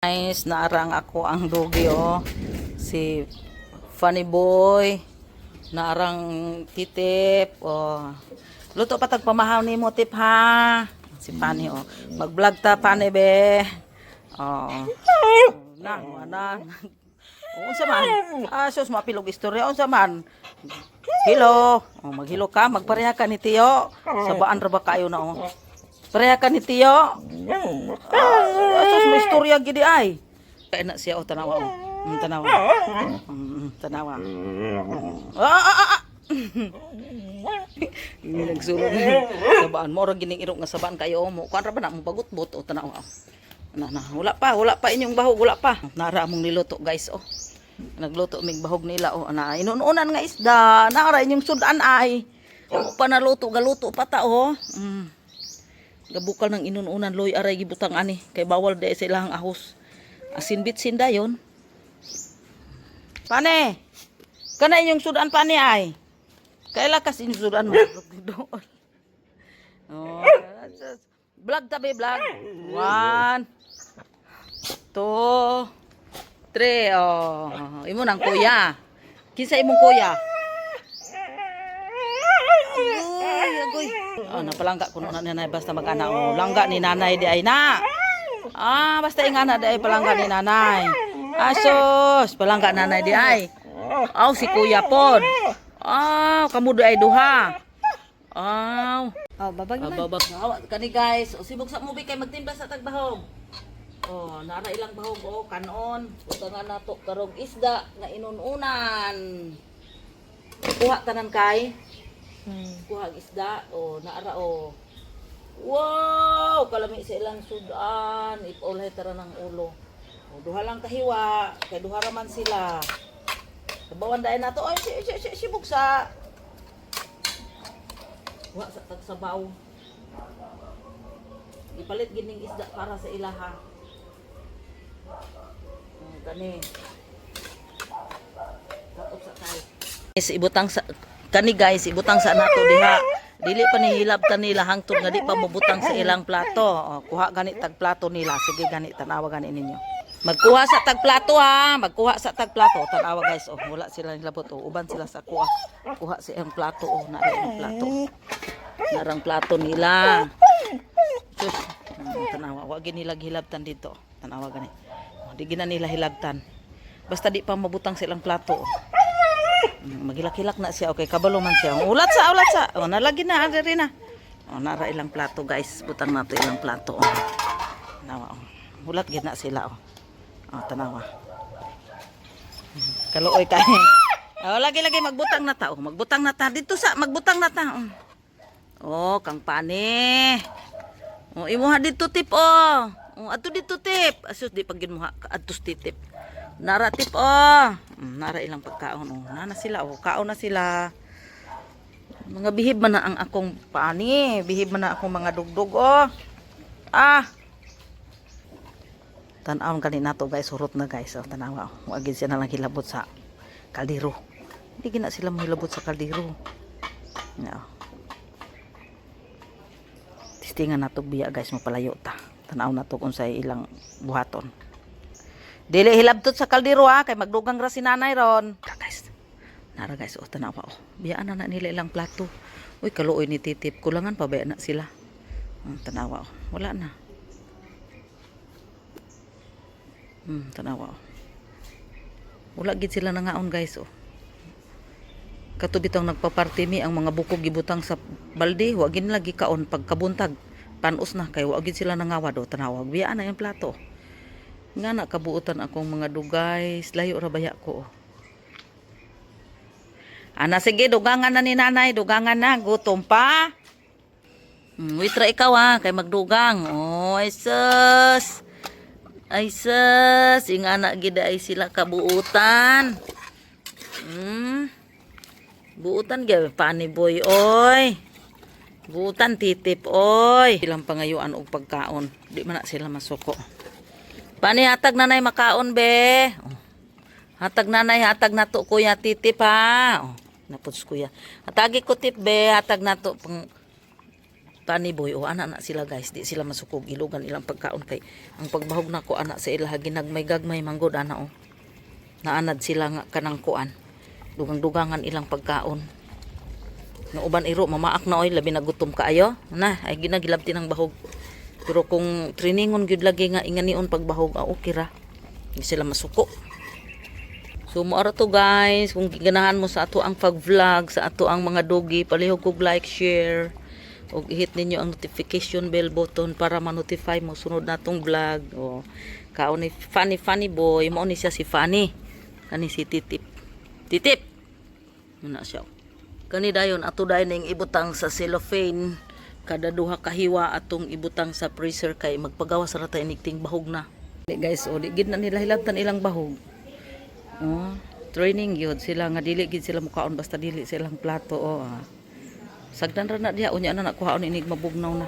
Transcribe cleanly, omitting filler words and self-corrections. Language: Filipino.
Guys, naarang ako ang dogi si Funny Boy, naarang titip luto pa tagpamahaw ni mo tip ha. Si Funny mag-vlog ta Funny be. Mana unsa man sus mapilog istorya unsa man hilo maghilo ka magpareha ka ni Tiyo sabaan ra ba kayo na pareha ka ni Tiyo. Sus may istorya gidi ay. Kaya na siya tanawa tanawa. Tanawa. Nagsulod. Sabaan mo ra gining irok nga sabaan kayo mo. Kuan ra ba na mo bagot-bot tanawa. Wala pa inyong bahog wala pa. Nara among niluto guys Nagluto mig bahog nila ana inununan nga isda. Nara inyong sudan ay. O pa naluto galuto pa ta Gabukal ng inununan loy aray gibutang ani kay bawal de sa ilang ahos. Asin bitsin dayon. Pane. Kana inyong sudan pane ay. Kaila kas inyong sudan mo. Vlog tabi vlog. 1 2 3 imo nang kuya. Kinsa imong kuya? Agoy. Napalangga kuno na nanay basta mag-ana langga ni nanay di ay na. Basta ingana di ay palangga ni nanay. Asos, palangga nanay di ay. Si kuya pod. Kamu di ay duha. Babag naman. Babag kani guys. Sibog sa movie kay magtimpla sa tagbahog. Nara ilang bahog kanon. Utangan nato karog isda nga inununan. Kuha tanan kay. Kuha isda naara wow kalami sa ilang sudan ipolay tara ng ulo duha lang kahiwa kay duha ra man sila sabawan dai nato sibog sa wa sa tagsabaw ipalit gining isda para sa ilaha kani tapos sa kay ibutang sa kani guys ibutang sa nato diha dili pa ni hilabtan nila hangtod nga di pa mabutang sa ilang plato kuha gani tag plato nila sige gani tanawa gani ninyo magkuha sa tag plato magkuha sa tag plato tanawa guys wala sila nilabot uban sila sa kuha sa iyang plato nara ang plato narang plato nila sus tanawa wa gini nila hilabtan dito tanawa gani di gina nila hilabtan basta di pa mabutang sa ilang plato magilak-hilak na siya. Okay, kabalo man siya. Ulat sa. Nalagi na, agari na. Nara ilang plato, guys. Butang nato ilang plato. Tanawa. Ulat gid na sila. Tanawa. Kaluoy kay. Lagi-lagi magbutang na ta. Magbutang na ta. Dito sa, magbutang na ta. Kang pane. Imuha dito tip, ato dito tip. Asus, di pagin mo atus titip. Nara tip nara ilang pagkaon nana sila kaon na sila mga bihib man na ang akong pani bihib man na akong mga dugdug tan-aon kani nato guys hurot na guys tanawa wagid siya na lang hilabot sa kaldero hindi gina sila mahilabot sa kaldero tistingan nato biya guys mapalayo ta tan-aw nato kung sa ilang buhaton. Dili hilabtot sa kaldero kay magdugang ra si nanay ron. Guys. Nara guys tanawa biyaan na nila ilang plato. Uy kaluoy ni titip kulangan pa ba na sila. Tanawa wala na. Tanawa wala gid sila nangaon guys Katubitang nagpaparty mi ang mga bukog gibutang sa balde wa gid lagi kaon pagkabuntag. Panos na kay wa gid sila nangawa tanawa biyaan na yung plato. Nga na kabuutan akong mga dugay layo ra baya ko sige dugangan na ni nanay dugangan na gutom pa witra ikaw kay magdugang ay sus ingana gid ay sila kabuutan buutan gyud pani boy buutan titip ilang pangayuan og pagkaon di man na sila masuko. Pani hatag nanay makaon be. Hatag nanay hatag nato kuya titip Naputs kuya. Hatagi ko tip be hatag nato kani boy o ana na sila guys, di sila masukog ilugan ilang pagkaon kay ang pagbahog na ko ana sa ila ginagmay-gagmay manggod ana o. Naanad sila nga kanang kuan. Dugang-dugangan ilang pagkaon. No uban iro mamaak na oy labi nagutom kaayo na ay ginagilabti ng bahog. Pero kung trainingon gyud lagi nga inganion pagbahog okay ra. Hindi sila masuko. So mo ara to guys, kung giganahan mo sa ato ang pag-vlog, sa ato ang mga dogi, palihog kog like, share, ug i-hit ninyo ang notification bell button para ma-notify mo sunod natong vlog. O kaon ni funny boy, mao ni siya si Funny. Kani si Titip. Titip. Muna siya. Kani dayon ato dayon ning ibutang sa cellophane. Kada duha ka hiwa atong ibutang sa freezer kay magpagawas ra ta inig bahog na. Guys, o di gid na nila hilabtan ilang bahog. Oh, training yun sila nga dili gid sila mukaon basta dili silang plato sagdan ra na diha unya na nakuhaon inig mabugnaw na.